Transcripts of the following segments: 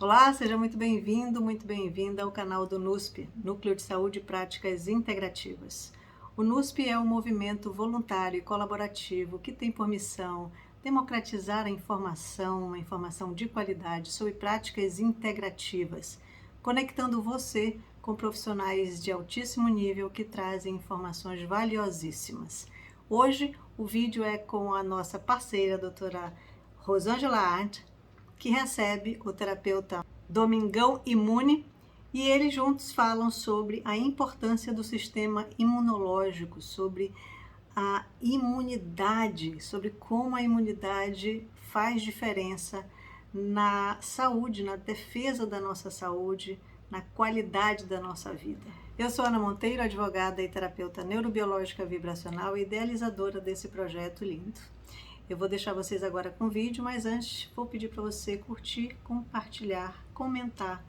Olá, seja muito bem-vindo, muito bem-vinda ao canal do NUSP, Núcleo de Saúde e Práticas Integrativas. O NUSP é um movimento voluntário e colaborativo que tem por missão democratizar uma informação de qualidade sobre práticas integrativas, conectando você com profissionais de altíssimo nível que trazem informações valiosíssimas. Hoje, o vídeo é com a nossa parceira, a doutora Rosângela Arndt, que recebe o terapeuta Domingão Imune, e eles juntos falam sobre a importância do sistema imunológico, sobre a imunidade, sobre como a imunidade faz diferença na saúde, na defesa da nossa saúde, na qualidade da nossa vida. Eu sou Ana Monteiro, advogada e terapeuta neurobiológica vibracional e idealizadora desse projeto lindo. Eu vou deixar vocês agora com o vídeo, mas antes vou pedir para você curtir, compartilhar, comentar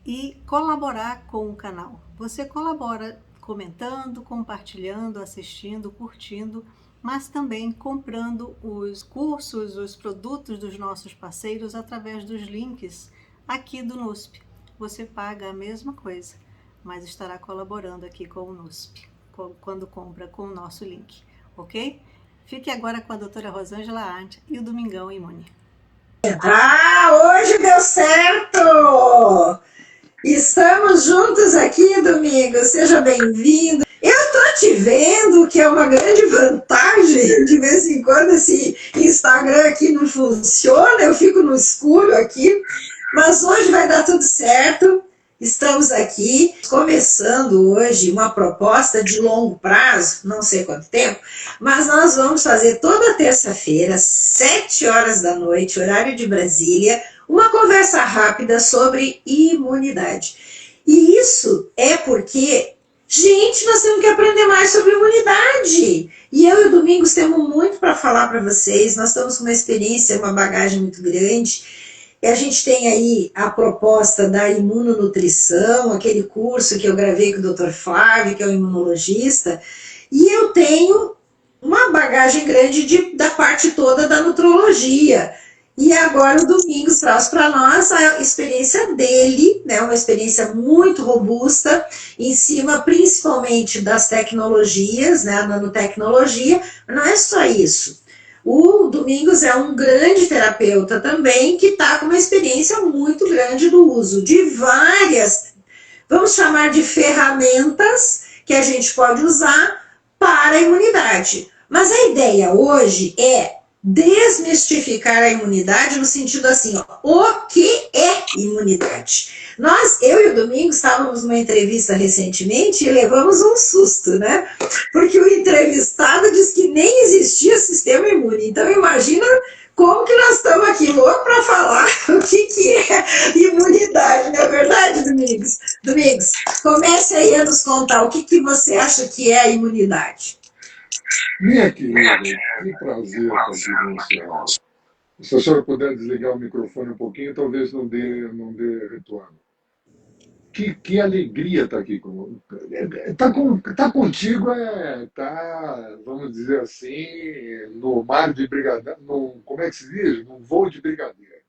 e colaborar com o canal. Você colabora comentando, compartilhando, assistindo, curtindo, mas também comprando os cursos, os produtos dos nossos parceiros através dos links aqui do NUSP. Você paga a mesma coisa, mas estará colaborando aqui com o NUSP quando compra com o nosso link, ok? Fique agora com a doutora Rosângela Arndt e o Domingão Imune. Hoje deu certo! Estamos juntos aqui, Domingos, seja bem-vindo. Eu tô te vendo, que é uma grande vantagem. De vez em quando esse Instagram aqui não funciona, eu fico no escuro aqui, mas hoje vai dar tudo certo. Estamos aqui começando hoje uma proposta de longo prazo, não sei quanto tempo, mas nós vamos fazer toda terça-feira, 7 horas da noite, horário de Brasília, uma conversa rápida sobre imunidade. E isso é porque, gente, nós temos que aprender mais sobre imunidade. E eu e o Domingos temos muito para falar para vocês, nós estamos com uma experiência, uma bagagem muito grande. E a gente tem aí a proposta da imunonutrição, aquele curso que eu gravei com o Dr. Flávio, que é um imunologista, e eu tenho uma bagagem grande da parte toda da nutrologia. E agora o Domingos traz para nós a experiência dele, né, uma experiência muito robusta, em cima principalmente das tecnologias, né, a nanotecnologia, mas não é só isso. O Domingos é um grande terapeuta também, que está com uma experiência muito grande do uso de várias, vamos chamar de ferramentas, que a gente pode usar para a imunidade. Mas a ideia hoje é desmistificar a imunidade no sentido assim, ó, o que é imunidade? Eu e o Domingos estávamos numa entrevista recentemente e levamos um susto, né? Porque o entrevistado disse que nem existia sistema imune. Então imagina como que nós estamos aqui loucos para falar o que é imunidade, não é verdade, Domingos? Domingos, comece aí a nos contar o que você acha que é a imunidade. Minha querida, que prazer estar aqui com você. Se a senhora puder desligar o microfone um pouquinho, talvez não dê retorno. Que alegria estar aqui com tá contigo, vamos dizer assim, no mar de brigadeiro, como é que se diz? Num voo de brigadeiro.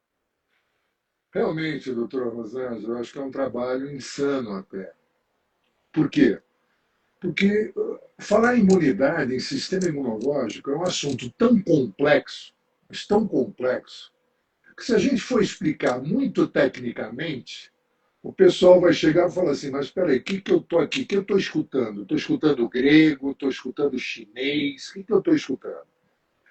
Realmente, doutora Rosângela, eu acho que é um trabalho insano até. Por quê? Porque falar em imunidade, em sistema imunológico, é um assunto tão complexo, mas tão complexo, que se a gente for explicar muito tecnicamente, o pessoal vai chegar e falar assim, mas espera aí, o que eu estou aqui? O que eu estou escutando? Estou escutando grego? Estou escutando chinês? O que eu estou escutando?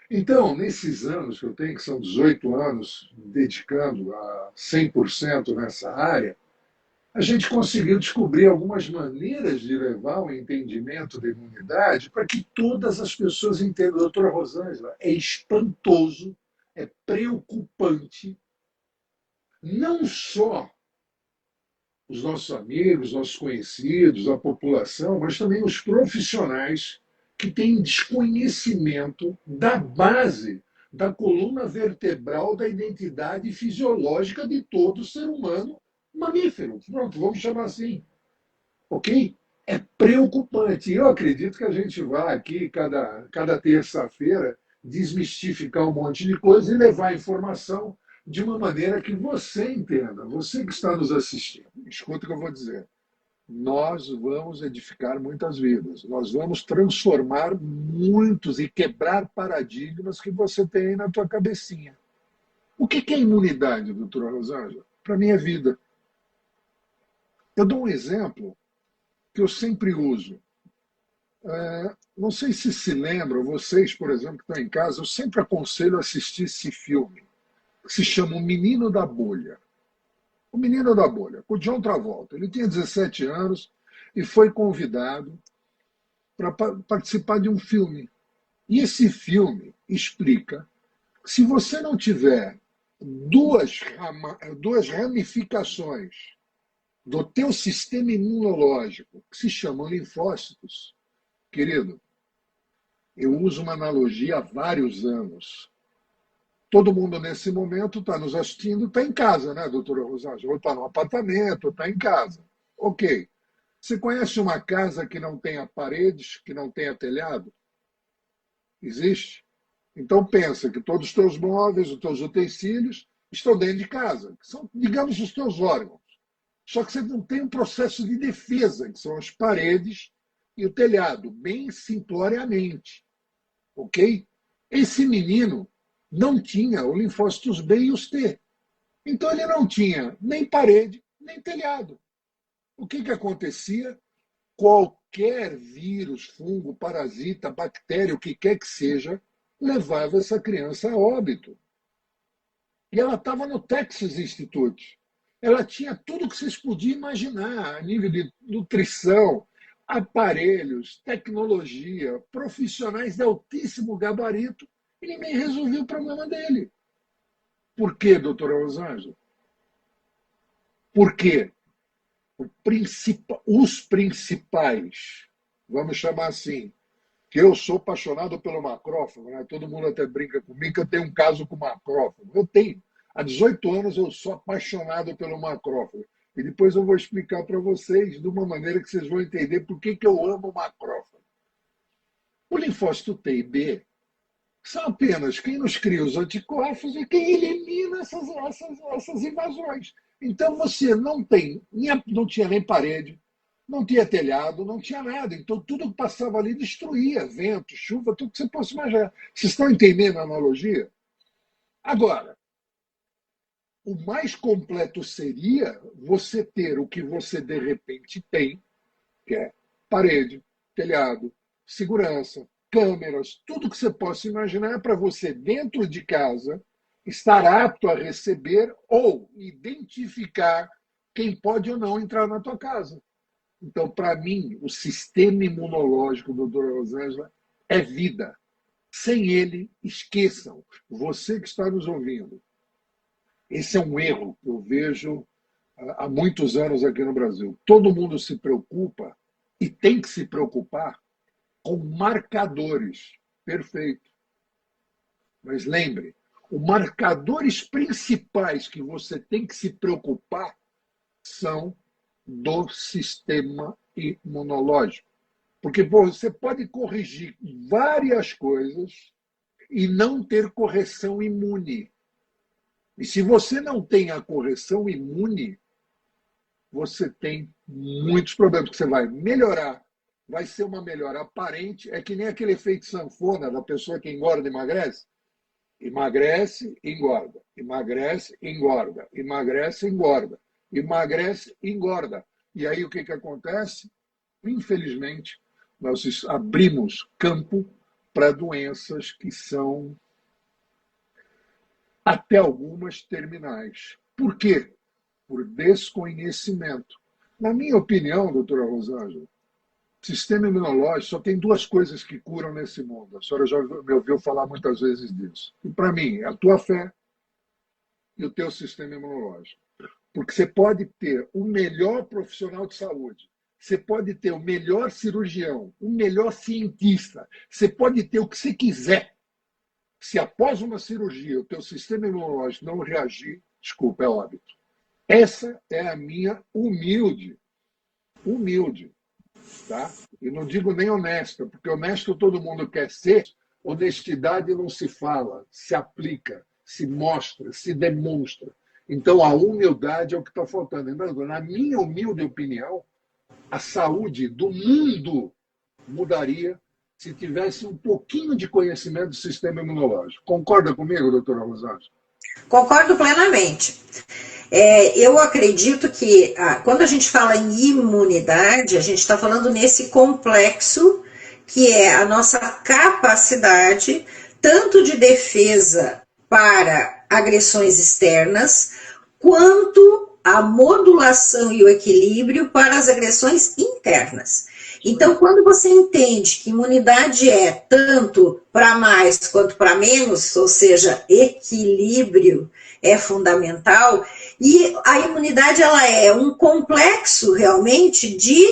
Então, nesses anos que eu tenho, que são 18 anos dedicando a 100% nessa área, a gente conseguiu descobrir algumas maneiras de levar o entendimento da imunidade para que todas as pessoas entendam. Doutora Rosângela, é espantoso, é preocupante, não só os nossos amigos, nossos conhecidos, a população, mas também os profissionais que têm desconhecimento da base da coluna vertebral da identidade fisiológica de todo ser humano mamífero. Pronto, vamos chamar assim. Ok? É preocupante. Eu acredito que a gente vai aqui, cada terça-feira, desmistificar um monte de coisa e levar informação de uma maneira que você entenda, você que está nos assistindo. Escuta o que eu vou dizer. Nós vamos edificar muitas vidas. Nós vamos transformar muitos e quebrar paradigmas que você tem aí na tua cabecinha. O que é imunidade, doutora Rosângela? Para mim é vida. Eu dou um exemplo que eu sempre uso. Não sei se lembram, vocês, por exemplo, que estão em casa, eu sempre aconselho a assistir esse filme, que se chama O Menino da Bolha. O Menino da Bolha, com o John Travolta. Ele tinha 17 anos e foi convidado para participar de um filme. E esse filme explica que se você não tiver duas ramificações do teu sistema imunológico, que se chamam linfócitos, querido, eu uso uma analogia há vários anos. Todo mundo nesse momento está nos assistindo, está em casa, né, doutora Rosângela? Ou está no apartamento, ou está em casa. Ok. Você conhece uma casa que não tenha paredes, que não tenha telhado? Existe? Então pensa que todos os teus móveis, os teus utensílios estão dentro de casa, que são, digamos, os teus órgãos. Só que você não tem um processo de defesa, que são as paredes e o telhado, bem simploriamente. Ok? Esse menino não tinha o linfócitos B e os T. Então ele não tinha nem parede, nem telhado. O que acontecia? Qualquer vírus, fungo, parasita, bactéria, o que quer que seja, levava essa criança a óbito. E ela estava no Texas Institute. Ela tinha tudo que vocês podiam imaginar, a nível de nutrição, aparelhos, tecnologia, profissionais de altíssimo gabarito, e ninguém resolveu o problema dele. Por quê, doutora Rosângela? Por quê? Os principais, vamos chamar assim, que eu sou apaixonado pelo macrófago, né? Todo mundo até brinca comigo que eu tenho um caso com macrófago. Eu tenho. Há 18 anos eu sou apaixonado pelo macrófago. E depois eu vou explicar para vocês de uma maneira que vocês vão entender por que eu amo o macrófago. O linfócito T e B são apenas quem nos cria os anticorpos e quem elimina essas invasões. Então você não tinha nem parede, não tinha telhado, não tinha nada. Então tudo que passava ali destruía, vento, chuva, tudo que você possa imaginar. Vocês estão entendendo a analogia? Agora, o mais completo seria você ter o que você de repente tem, que é parede, telhado, segurança, câmeras, tudo que você possa imaginar para você, dentro de casa, estar apto a receber ou identificar quem pode ou não entrar na tua casa. Então, para mim, o sistema imunológico, doutora Rosângela, é vida. Sem ele, esqueçam. Você que está nos ouvindo. Esse é um erro que eu vejo há muitos anos aqui no Brasil. Todo mundo se preocupa e tem que se preocupar com marcadores. Perfeito. Mas lembre, os marcadores principais que você tem que se preocupar são do sistema imunológico. Porque você pode corrigir várias coisas e não ter correção imune. E se você não tem a correção imune, você tem muitos problemas, porque você vai melhorar, vai ser uma melhora aparente, é que nem aquele efeito sanfona da pessoa que engorda e emagrece. Emagrece, engorda, emagrece, engorda, emagrece, engorda, emagrece, engorda. E aí o que acontece? Infelizmente, nós abrimos campo para doenças que são até algumas terminais. Por quê? Por desconhecimento. Na minha opinião, doutora Rosângela, sistema imunológico só tem duas coisas que curam nesse mundo. A senhora já me ouviu falar muitas vezes disso. E para mim, é a tua fé e o teu sistema imunológico. Porque você pode ter o melhor profissional de saúde, você pode ter o melhor cirurgião, o melhor cientista, você pode ter o que você quiser. Se após uma cirurgia o teu sistema imunológico não reagir, desculpa, é óbito. Essa é a minha humilde, tá? E não digo nem honesta, porque honesto todo mundo quer ser, honestidade não se fala, se aplica. se mostra, se demonstra. Então, a humildade é o que está faltando. Lembrando, na minha humilde opinião, a saúde do mundo mudaria se tivesse um pouquinho de conhecimento do sistema imunológico. Concorda comigo, doutora Rosângela? Concordo plenamente. Eu acredito que quando a gente fala em imunidade, a gente está falando nesse complexo que é a nossa capacidade tanto de defesa para agressões externas, quanto a modulação e o equilíbrio para as agressões internas. Então, quando você entende que imunidade é tanto para mais quanto para menos, ou seja, equilíbrio é fundamental, e a imunidade ela é um complexo realmente de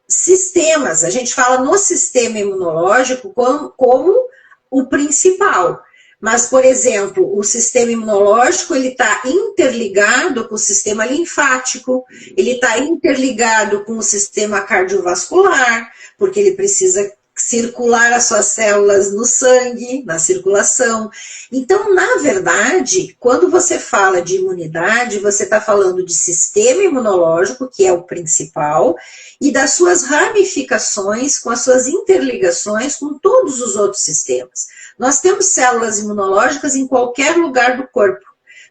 sistemas. A gente fala no sistema imunológico como o principal. Mas, por exemplo, o sistema imunológico ele está interligado com o sistema linfático, ele está interligado com o sistema cardiovascular, porque ele precisa circular as suas células no sangue, na circulação. Então, na verdade, quando você fala de imunidade, você está falando de sistema imunológico, que é o principal, e das suas ramificações, com as suas interligações com todos os outros sistemas. Nós temos células imunológicas em qualquer lugar do corpo.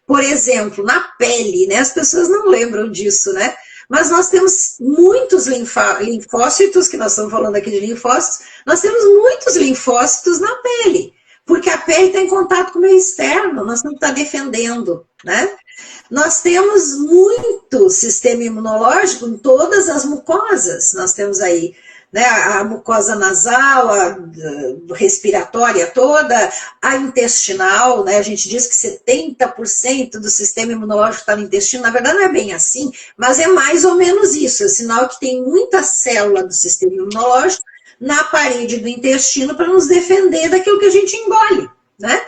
Por exemplo, na pele, né? As pessoas não lembram disso, né? Mas nós temos muitos linfócitos, que nós estamos falando aqui de linfócitos, nós temos muitos linfócitos na pele, porque a pele está em contato com o meio externo, nós temos que estar defendendo, né? Nós temos muito sistema imunológico em todas as mucosas, nós temos aí, né, a mucosa nasal, a respiratória toda, a intestinal, né, a gente diz que 70% do sistema imunológico está no intestino, na verdade não é bem assim, mas é mais ou menos isso, é sinal que tem muita célula do sistema imunológico na parede do intestino para nos defender daquilo que a gente engole, né?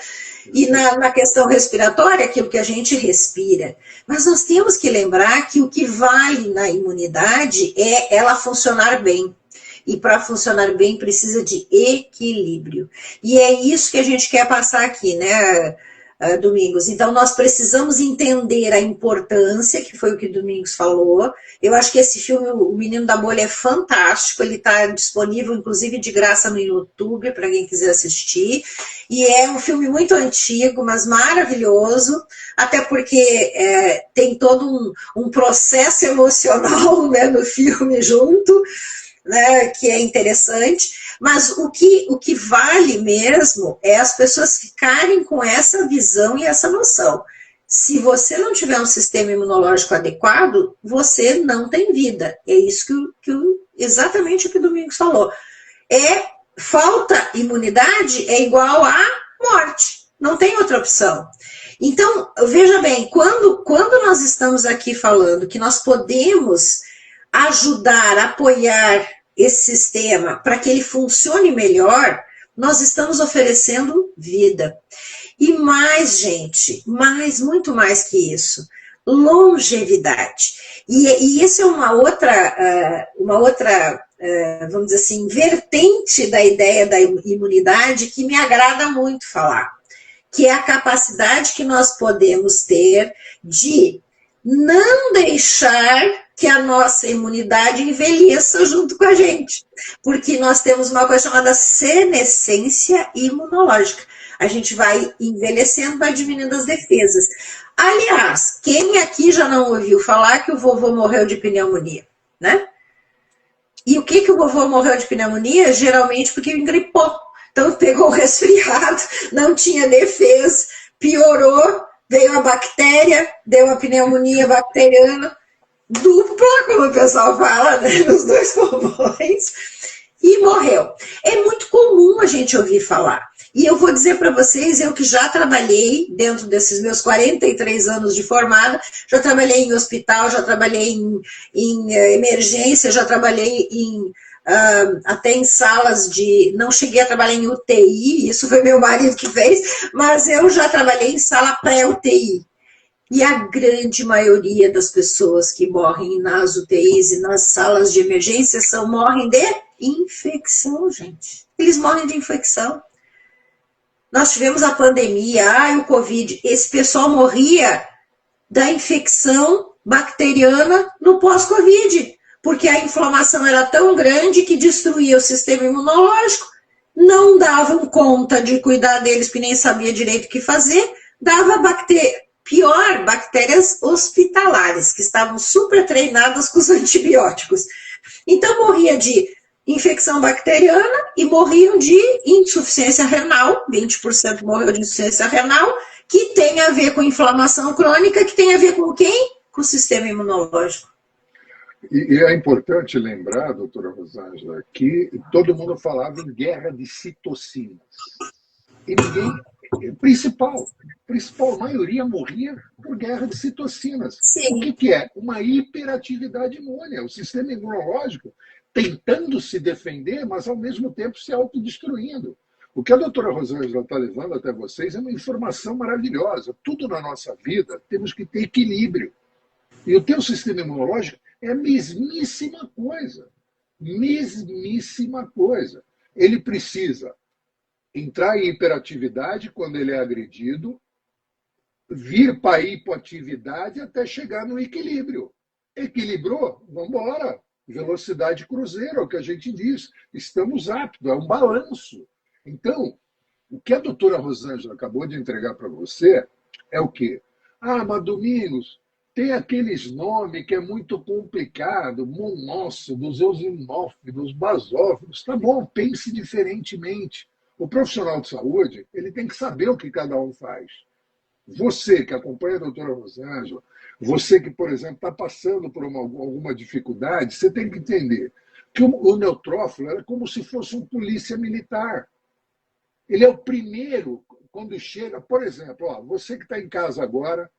E na questão respiratória, aquilo que a gente respira. Mas nós temos que lembrar que o que vale na imunidade é ela funcionar bem. E para funcionar bem precisa de equilíbrio. E é isso que a gente quer passar aqui, né, Domingos? Então nós precisamos entender a importância, que foi o que o Domingos falou. Eu acho que esse filme, O Menino da Bolha, é fantástico. Ele está disponível, inclusive, de graça no YouTube, para quem quiser assistir. E é um filme muito antigo, mas maravilhoso, até porque tem todo um processo emocional, né, no filme junto, né, que é interessante, mas o que vale mesmo é as pessoas ficarem com essa visão e essa noção. Se você não tiver um sistema imunológico adequado, você não tem vida. É isso exatamente o que o Domingos falou. Falta imunidade é igual a morte. Não tem outra opção. Então, veja bem, quando nós estamos aqui falando que nós podemos ajudar, apoiar esse sistema para que ele funcione melhor, nós estamos oferecendo vida. E mais, gente, muito mais que isso, longevidade. E isso é uma outra, vamos dizer assim, vertente da ideia da imunidade que me agrada muito falar, que é a capacidade que nós podemos ter de não deixar que a nossa imunidade envelheça junto com a gente, porque nós temos uma coisa chamada senescência imunológica. A gente vai envelhecendo, vai diminuindo as defesas. Aliás, quem aqui já não ouviu falar que o vovô morreu de pneumonia, né? E o que o vovô morreu de pneumonia? Geralmente porque engripou. Então pegou o resfriado, não tinha defesa, piorou, veio a bactéria, deu a pneumonia bacteriana, dupla, como o pessoal fala, né, nos dois pulmões, e morreu. É muito comum a gente ouvir falar. E eu vou dizer para vocês, eu que já trabalhei, dentro desses meus 43 anos de formada, já trabalhei em hospital, já trabalhei em emergência, já trabalhei até em salas de... Não cheguei a trabalhar em UTI, isso foi meu marido que fez, mas eu já trabalhei em sala pré-UTI. E a grande maioria das pessoas que morrem nas UTIs e nas salas de emergência morrem de infecção, gente. Eles morrem de infecção. nós tivemos a pandemia, o Covid, esse pessoal morria da infecção bacteriana no pós-Covid, porque a inflamação era tão grande que destruía o sistema imunológico, não davam conta de cuidar deles, porque nem sabia direito o que fazer, dava pior, bactérias hospitalares, que estavam super treinadas com os antibióticos. Então morria de infecção bacteriana e morriam de insuficiência renal, 20% morreu de insuficiência renal, que tem a ver com inflamação crônica, que tem a ver com quem? Com o sistema imunológico. E é importante lembrar, doutora Rosângela, que todo mundo falava em guerra de citocinas. E ninguém, a maioria morria por guerra de citocinas. Sim. O que é? Uma hiperatividade imune. O sistema imunológico tentando se defender, mas ao mesmo tempo se autodestruindo. O que a doutora Rosângela está levando até vocês é uma informação maravilhosa. Tudo na nossa vida temos que ter equilíbrio. E o teu sistema imunológico é a mesmíssima coisa. Mesmíssima coisa. Ele precisa entrar em hiperatividade quando ele é agredido, vir para a hipoatividade até chegar no equilíbrio. Equilibrou? Vamos embora. Velocidade cruzeiro, é o que a gente diz. Estamos aptos, é um balanço. Então, o que a doutora Rosângela acabou de entregar para você é o quê? Ah, mas Domingos, tem aqueles nomes que é muito complicado, monócidos, eosinófilos, basófilos. Tá bom, pense diferentemente. O profissional de saúde, ele tem que saber o que cada um faz. Você que acompanha a doutora Rosângela, você que, por exemplo, está passando por alguma dificuldade, você tem que entender que o neutrófilo era como se fosse um polícia militar. Ele é o primeiro, quando chega, por exemplo, ó, você que está em casa agora,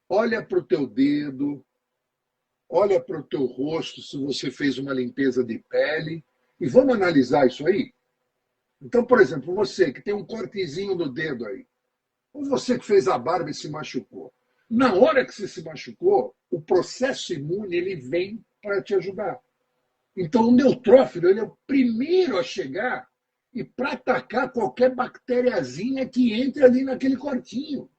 olha para o teu dedo, olha para o teu rosto, se você fez uma limpeza de pele, e vamos analisar isso aí? Então, por exemplo, você que tem um cortezinho no dedo aí, ou você que fez a barba e se machucou. Na hora que você se machucou, o processo imune ele vem para te ajudar. Então, o neutrófilo ele é o primeiro a chegar e para atacar qualquer bactériazinha que entre ali naquele cortinho.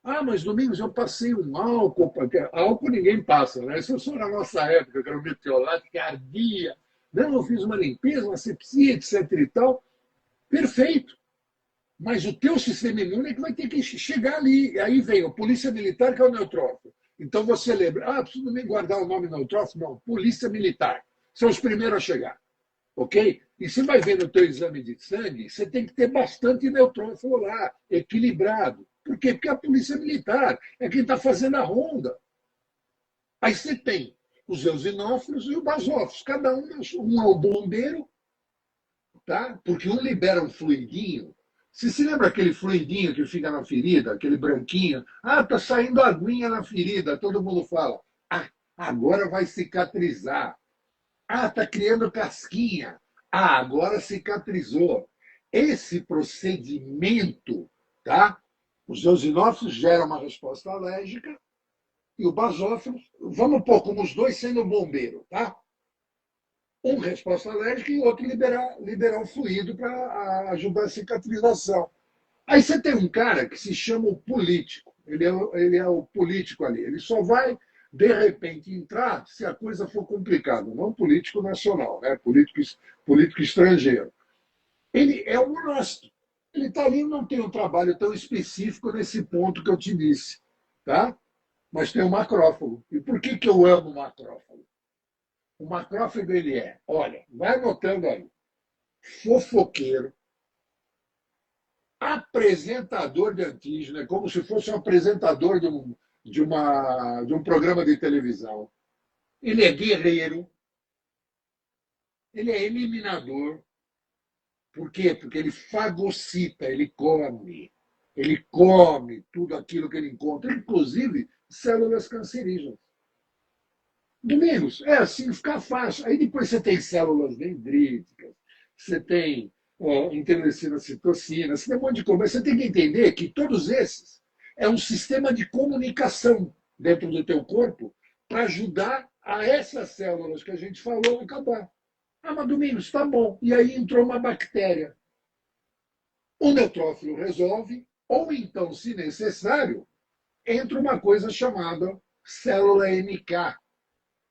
Ah, mas Domingos, eu passei um álcool. Porque álcool ninguém passa, né? Isso só na nossa época, que era o metiolato, que ardia. Não, eu fiz uma limpeza, uma sepsia, etc e tal. Perfeito. Mas o teu sistema imune é que vai ter que chegar ali. E aí vem o Polícia Militar, que é o neutrófilo. Então você lembra, preciso nem guardar o nome neutrófilo? Não, Polícia Militar. São os primeiros a chegar. Ok? E você vai ver no teu exame de sangue, você tem que ter bastante neutrófilo lá, equilibrado. Por quê? Porque a Polícia Militar é quem está fazendo a ronda. Aí você tem os eosinófilos e os basófilos. Cada um é o bombeiro, tá? Porque um libera um fluidinho. Você se lembra aquele fluidinho que fica na ferida, aquele branquinho? Ah, tá saindo aguinha na ferida. Todo mundo fala, agora vai cicatrizar. Ah, tá criando casquinha. Ah, agora cicatrizou. Esse procedimento, tá? Os eosinófilos geram uma resposta alérgica e o basófilo, vamos pôr como os dois sendo bombeiro, tá? Um resposta alérgica e o outro liberar o fluido para ajudar a cicatrização. Aí você tem um cara que se chama o político. Ele é o político ali. Ele só vai, de repente, entrar se a coisa for complicada. Não político nacional, né? Político estrangeiro. Ele é o monócito. Ele está ali e não tem um trabalho tão específico nesse ponto que eu te disse. Tá? Mas tem o macrófago. E por que eu amo o macrófago? O macrófago ele é, olha, vai anotando aí, fofoqueiro, apresentador de antígeno, é como se fosse um apresentador de um programa de televisão. Ele é guerreiro, ele é eliminador. Por quê? Porque ele fagocita, ele come. Ele come tudo aquilo que ele encontra, inclusive células cancerígenas. Domingos, é assim, fica fácil. Aí depois você tem células dendríticas, você tem interleucina, citocina, você tem um monte de coisa. Mas você tem que entender que todos esses é um sistema de comunicação dentro do teu corpo para ajudar a essas células que a gente falou acabar. Ah, mas Domingos, está bom. E aí entrou uma bactéria. o neutrófilo resolve, ou então, se necessário, entra uma coisa chamada célula NK,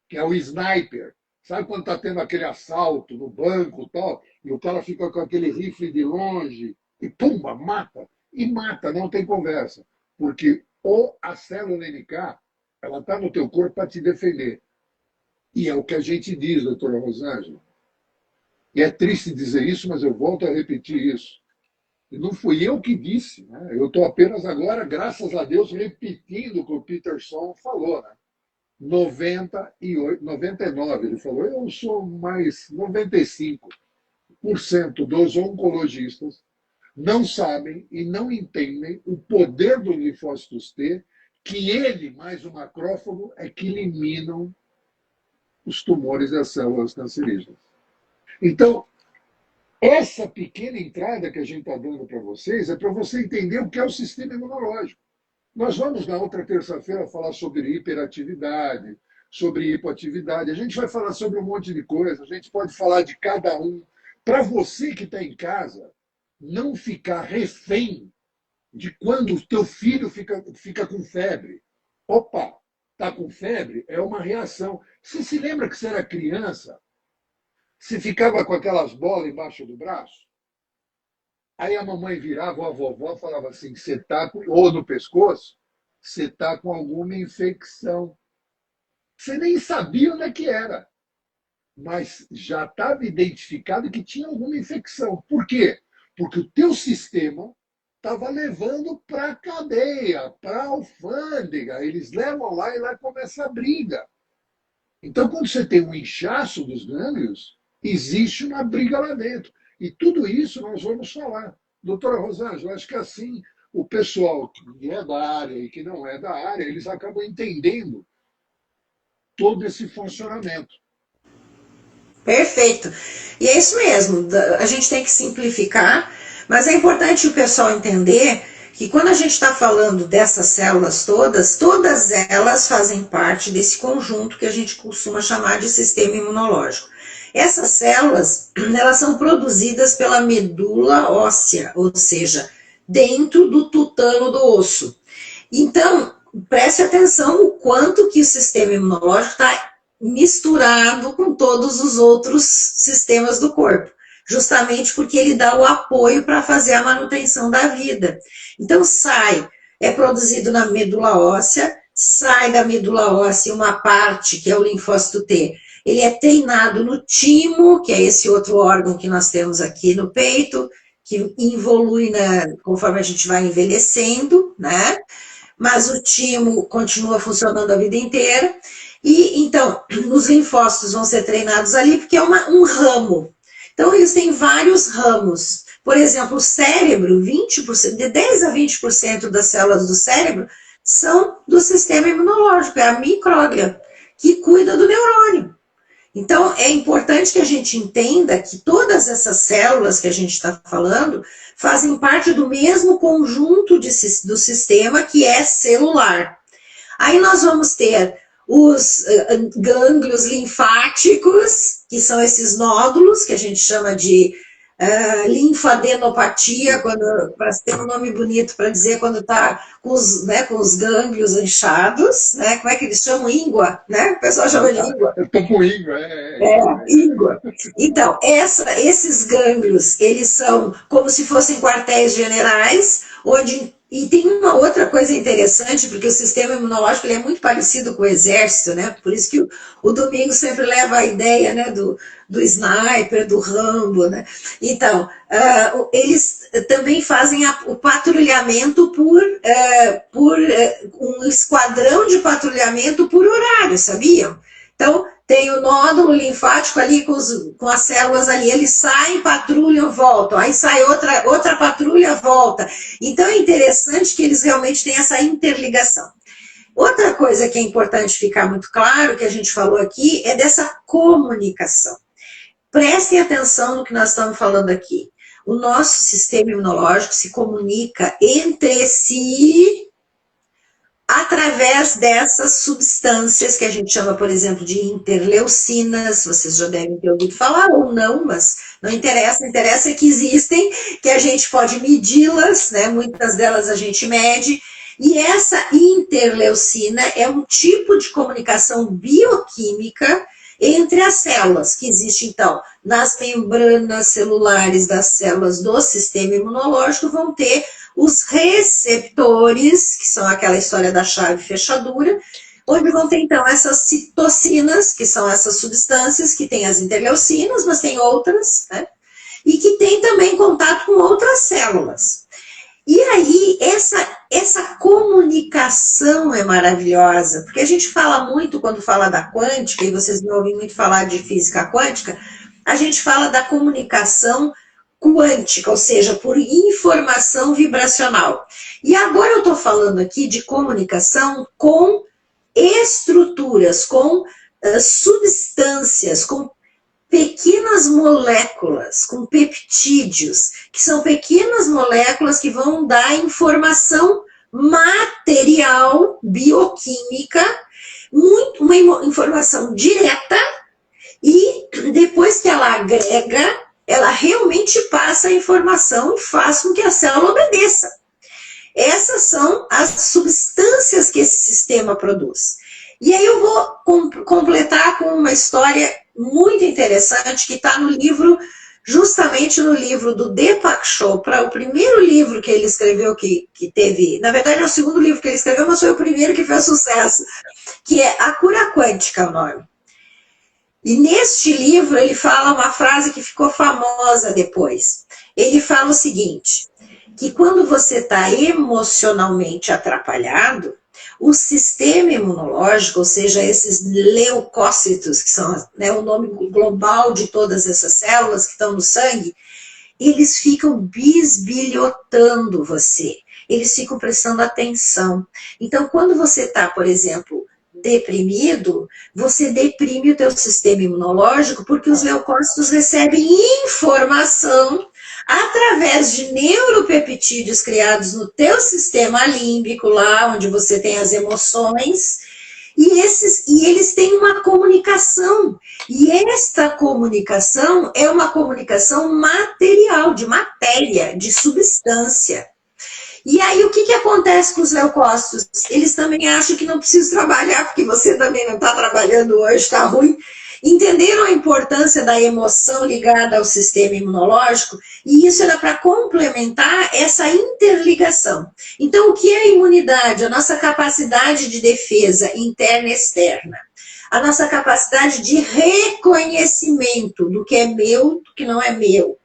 que é o sniper. Sabe quando está tendo aquele assalto no banco e tal, e o cara fica com aquele rifle de longe e pumba, mata? E mata, não tem conversa. Porque a célula NK, ela está no teu corpo para te defender. E é o que a gente diz, doutora Rosângela. E é triste dizer isso, mas eu volto a repetir isso. E não fui eu que disse, né? Eu estou apenas agora, graças a Deus, repetindo o que o Peterson falou, né? 98, 99, ele falou, eu sou mais 95% dos oncologistas não sabem e não entendem o poder do linfócitos T, que ele, mais o macrófago, é que eliminam os tumores e as células cancerígenas. Então, essa pequena entrada que a gente está dando para vocês é para você entender o que é o sistema imunológico. Nós vamos, na outra terça-feira, falar sobre hiperatividade, sobre hipoatividade. A gente vai falar sobre um monte de coisa. A gente pode falar de cada um. Para você que está em casa, não ficar refém de quando o teu filho fica com febre. Opa, está com febre? É uma reação. Você se lembra que você era criança? Você ficava com aquelas bolas embaixo do braço? Aí a mamãe virava, ou a vovó falava assim, você está com, ou no pescoço, você está com alguma infecção. Você nem sabia onde é que era, mas já estava identificado que tinha alguma infecção. Por quê? Porque o teu sistema estava levando para a cadeia, para a alfândega. Eles levam lá e lá começa a briga. Então, quando você tem um inchaço dos gânglios, existe uma briga lá dentro. E tudo isso nós vamos falar. Doutora Rosângela, acho que assim o pessoal que é da área e que não é da área, eles acabam entendendo todo esse funcionamento. Perfeito. E é isso mesmo, a gente tem que simplificar, mas é importante o pessoal entender que quando a gente está falando dessas células todas elas fazem parte desse conjunto que a gente costuma chamar de sistema imunológico. Essas células, elas são produzidas pela medula óssea, ou seja, dentro do tutano do osso. Então, preste atenção o quanto que o sistema imunológico está misturado com todos os outros sistemas do corpo, justamente porque ele dá o apoio para fazer a manutenção da vida. Então, é produzido na medula óssea, sai da medula óssea uma parte, que é o linfócito T, ele é treinado no timo, que é esse outro órgão que nós temos aqui no peito, que evolui conforme a gente vai envelhecendo, né? Mas o timo continua funcionando a vida inteira. E, então, os linfócitos vão ser treinados ali, porque é um ramo. Então, eles têm vários ramos. Por exemplo, o cérebro, 20%, de 10 a 20% das células do cérebro são do sistema imunológico, é a micróglia, que cuida do neurônio. Então, é importante que a gente entenda que todas essas células que a gente está falando fazem parte do mesmo conjunto do sistema que é celular. Aí nós vamos ter os gânglios linfáticos, que são esses nódulos, que a gente chama de linfadenopatia, para ter um nome bonito para dizer quando está com os gânglios inchados, né? Como é que eles chamam? Íngua, né? O pessoal chama de íngua. Eu estou com íngua. Íngua. Então, esses gânglios, eles são como se fossem quartéis generais, e tem uma outra coisa interessante, porque o sistema imunológico ele é muito parecido com o exército, né? Por isso que o Domingos sempre leva a ideia, né, do sniper, do Rambo, né? Então, eles também fazem o patrulhamento por um esquadrão de patrulhamento por horário, sabiam? Então, tem o nódulo linfático ali com as células ali, eles saem, patrulham, voltam, aí sai outra patrulha, volta. Então é interessante que eles realmente têm essa interligação. Outra coisa que é importante ficar muito claro, que a gente falou aqui, é dessa comunicação. Prestem atenção no que nós estamos falando aqui. O nosso sistema imunológico se comunica entre si através através dessas substâncias que a gente chama, por exemplo, de interleucinas, vocês já devem ter ouvido falar ou não, mas não interessa, interessa que existem, que a gente pode medi-las, né? Muitas delas a gente mede, e essa interleucina é um tipo de comunicação bioquímica entre as células, que existe, então, nas membranas celulares das células do sistema imunológico, vão ter os receptores, que são aquela história da chave fechadura, onde vão ter, então, essas citocinas, que são essas substâncias, que tem as interleucinas, mas tem outras, né? E que tem também contato com outras células. E aí, essa comunicação é maravilhosa, porque a gente fala muito, quando fala da quântica, e vocês me ouvem muito falar de física quântica, a gente fala da comunicação quântica, ou seja, por informação vibracional. E agora eu estou falando aqui de comunicação com estruturas, com substâncias, com pequenas moléculas, com peptídeos, que são pequenas moléculas que vão dar informação material, bioquímica, uma informação direta, e depois que ela agrega, ela realmente passa a informação e faz com que a célula obedeça. Essas são as substâncias que esse sistema produz. E aí eu vou completar com uma história muito interessante que está no livro, justamente no livro do Deepak Chopra, o primeiro livro que ele escreveu que teve, na verdade é o segundo livro que ele escreveu, mas foi o primeiro que fez sucesso, que é A Cura Quântica, o nome. E neste livro ele fala uma frase que ficou famosa depois. Ele fala o seguinte, que quando você está emocionalmente atrapalhado, o sistema imunológico, ou seja, esses leucócitos, que são, né, o nome global de todas essas células que estão no sangue, eles ficam bisbilhotando você, eles ficam prestando atenção. Então, quando você está, por exemplo, deprimido, você deprime o teu sistema imunológico porque os leucócitos recebem informação através de neuropeptídeos criados no teu sistema límbico, lá onde você tem as emoções, e eles têm uma comunicação. E esta comunicação é uma comunicação material, de matéria, de substância. E aí, o que acontece com os leucócitos? Eles também acham que não precisam trabalhar, porque você também não está trabalhando hoje, está ruim. Entenderam a importância da emoção ligada ao sistema imunológico? E isso era para complementar essa interligação. Então, o que é a imunidade? A nossa capacidade de defesa interna e externa. A nossa capacidade de reconhecimento do que é meu, do que não é meu.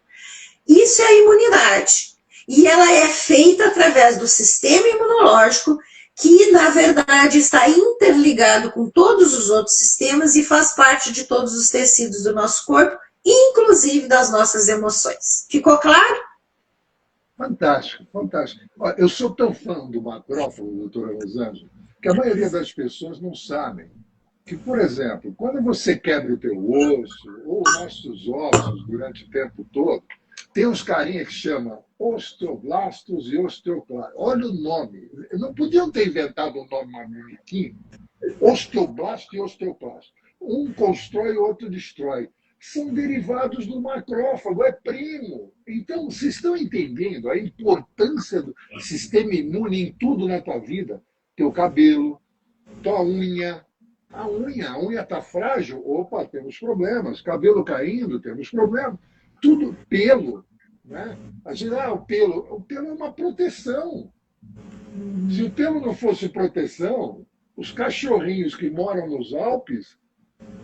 Isso é a imunidade. E ela é feita através do sistema imunológico, que, na verdade, está interligado com todos os outros sistemas e faz parte de todos os tecidos do nosso corpo, inclusive das nossas emoções. Ficou claro? Fantástico, fantástico. Olha, eu sou tão fã do macrófago, doutora Rosângela, que a maioria das pessoas não sabem que, por exemplo, quando você quebra o teu osso ou nossos ossos durante o tempo todo, tem uns carinha que chama osteoblastos e osteoclastos. Olha o nome. Não podiam ter inventado um nome mais bonitinho? Osteoblasto e osteoclasto. Um constrói, o outro destrói. São derivados do macrófago, é primo. Então, vocês estão entendendo a importância do sistema imune em tudo na tua vida? Teu cabelo, tua unha. A unha está frágil? Opa, temos problemas. Cabelo caindo, temos problemas. Tudo pelo, né? A gente, o pelo é uma proteção. Se o pelo não fosse proteção, os cachorrinhos que moram nos Alpes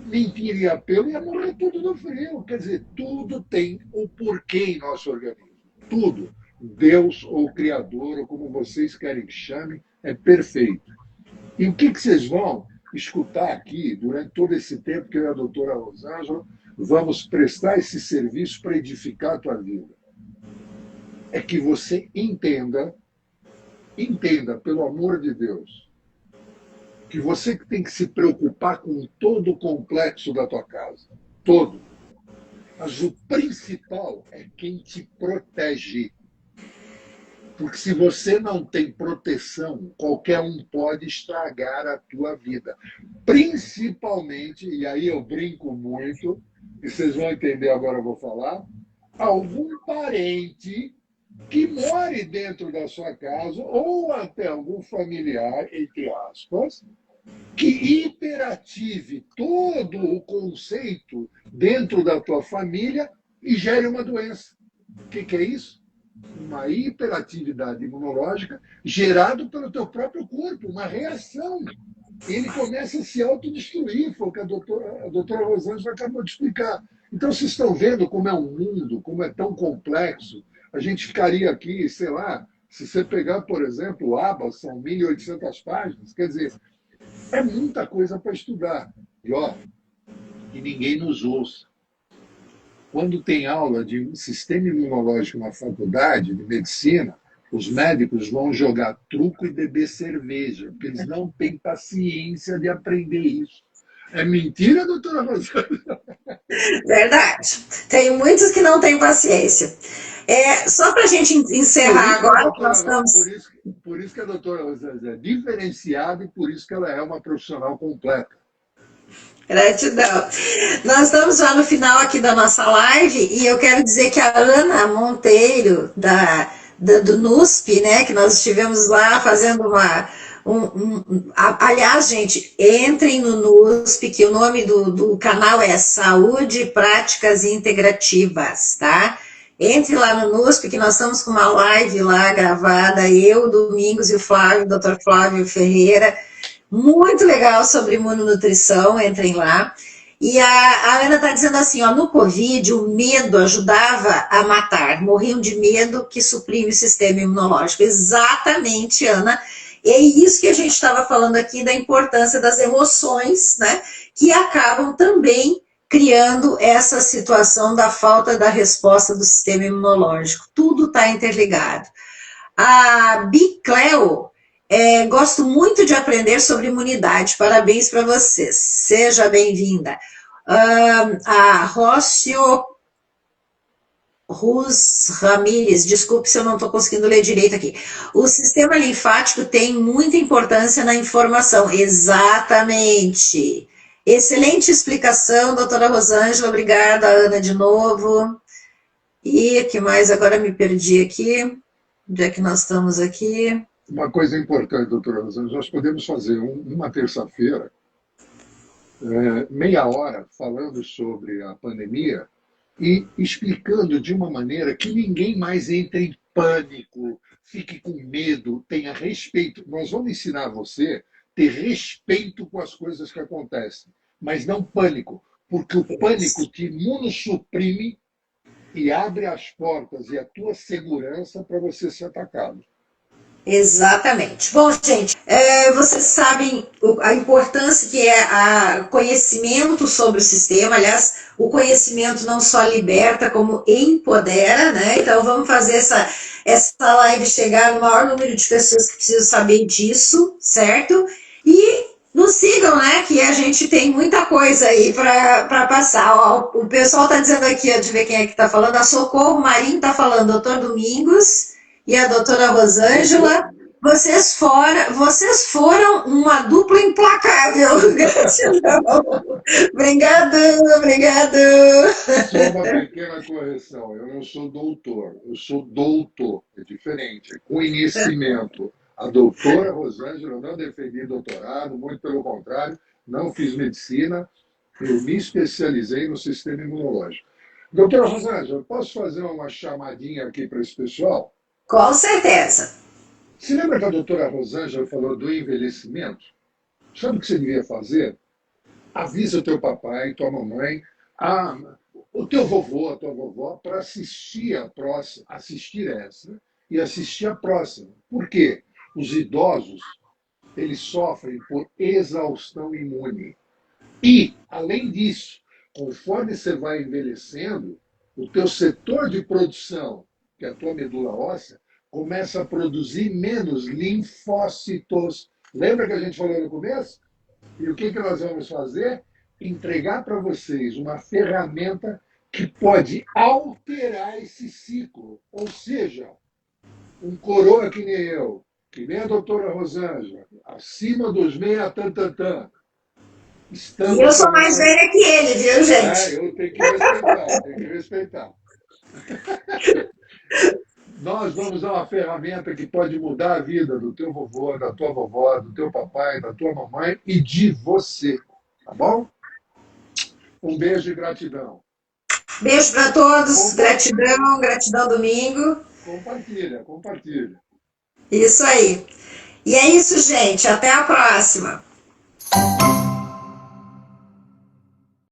nem teria pelo e ia morrer tudo no frio. Quer dizer, tudo tem um porquê em nosso organismo. Tudo. Deus ou o Criador, ou como vocês querem que chame, é perfeito. E o que vocês vão escutar aqui durante todo esse tempo que eu e a doutora Rosângela vamos prestar esse serviço para edificar a tua vida? É que você entenda, pelo amor de Deus, que você tem que se preocupar com todo o complexo da tua casa. Todo. Mas o principal é quem te protege. Porque se você não tem proteção, qualquer um pode estragar a tua vida. Principalmente, e aí eu brinco muito, e vocês vão entender agora eu vou falar, algum parente que more dentro da sua casa ou até algum familiar, entre aspas, que hiperative todo o conceito dentro da tua família e gere uma doença. O que é isso? Uma hiperatividade imunológica gerada pelo teu próprio corpo, uma reação. Ele começa a se autodestruir, foi o que a doutora Rosângela acabou de explicar. Então, vocês estão vendo como é um mundo, como é tão complexo. A gente ficaria aqui, sei lá, se você pegar, por exemplo, o ABA, são 1.800 páginas, quer dizer, é muita coisa para estudar. E, ó, que ninguém nos ouça. Quando tem aula de um sistema imunológico na faculdade de medicina, os médicos vão jogar truco e beber cerveja, porque eles não têm paciência de aprender isso. É mentira, doutora Rosângela? Verdade. Tem muitos que não têm paciência. Só para a gente encerrar agora, nós estamos. Por isso que a doutora Rosângela é diferenciada e por isso que ela é uma profissional completa. Gratidão. Nós estamos já no final aqui da nossa live e eu quero dizer que a Ana Monteiro, do NUSP, né, que nós estivemos lá fazendo aliás, gente, entrem no NUSP, que o nome do canal é Saúde Práticas Integrativas, tá? Entre lá no NUSP, que nós estamos com uma live lá gravada, eu, Domingos e o Flávio, o Dr. Flávio Ferreira, muito legal sobre imunonutrição, entrem lá. E a Ana está dizendo assim, ó, no Covid, o medo ajudava a matar, morriam de medo que suprime o sistema imunológico. Exatamente, Ana. É isso que a gente estava falando aqui, da importância das emoções, né, que acabam também criando essa situação da falta da resposta do sistema imunológico. Tudo está interligado. A Bicleo, gosto muito de aprender sobre imunidade. Parabéns para vocês. Seja bem-vinda. A Rócio Rus Ramírez, desculpe se eu não estou conseguindo ler direito aqui. O sistema linfático tem muita importância na informação. Exatamente. Excelente explicação, doutora Rosângela. Obrigada, Ana, de novo. E o que mais? Agora me perdi aqui. Onde é que nós estamos aqui? Uma coisa importante, doutora Rosângela, nós podemos fazer uma terça-feira, meia hora, falando sobre a pandemia e explicando de uma maneira que ninguém mais entre em pânico, fique com medo, tenha respeito. Nós vamos ensinar você a ter respeito com as coisas que acontecem, mas não pânico, porque o pânico te imunossuprime e abre as portas e a tua segurança para você ser atacado. Exatamente. Bom, gente, vocês sabem a importância que é o conhecimento sobre o sistema. Aliás, o conhecimento não só liberta, como empodera, né? Então, vamos fazer essa live chegar no maior número de pessoas que precisam saber disso, certo? E nos sigam, né? Que a gente tem muita coisa aí para passar. Ó, o pessoal está dizendo aqui, ó, deixa eu ver quem é que está falando. A Socorro Marinho está falando, doutor Domingos e a doutora Rosângela, vocês foram uma dupla implacável. Gratidão. Obrigado. Só uma pequena correção, eu não sou doutor, eu sou doutor, é diferente, é conhecimento. A doutora Rosângela, eu não defendi doutorado, muito pelo contrário, não fiz medicina, eu me especializei no sistema imunológico. Doutora Rosângela, posso fazer uma chamadinha aqui para esse pessoal? Com certeza. Você lembra que a doutora Rosângela falou do envelhecimento? Sabe o que você devia fazer? Avisa o teu papai, tua mamãe, o teu vovô, a tua vovó, para assistir a próxima, assistir essa e assistir a próxima. Por quê? Os idosos, eles sofrem por exaustão imune. E, além disso, conforme você vai envelhecendo, o teu setor de produção, que é a tua medula óssea, começa a produzir menos linfócitos. Lembra que a gente falou no começo? E o que nós vamos fazer? Entregar para vocês uma ferramenta que pode alterar esse ciclo. Ou seja, um coroa que nem eu, que nem a doutora Rosângela, acima dos meia tantantã, E eu estamos sou mais comemorando. velha que ele, viu, gente? Eu tenho que respeitar, tenho que respeitar. Nós vamos dar uma ferramenta que pode mudar a vida do teu vovô, da tua vovó, do teu papai, da tua mamãe e de você. Tá bom? Um beijo e gratidão. Beijo para todos, Compartilha, gratidão, gratidão domingo. compartilha, compartilha. Isso aí. E é isso, gente. Até a próxima.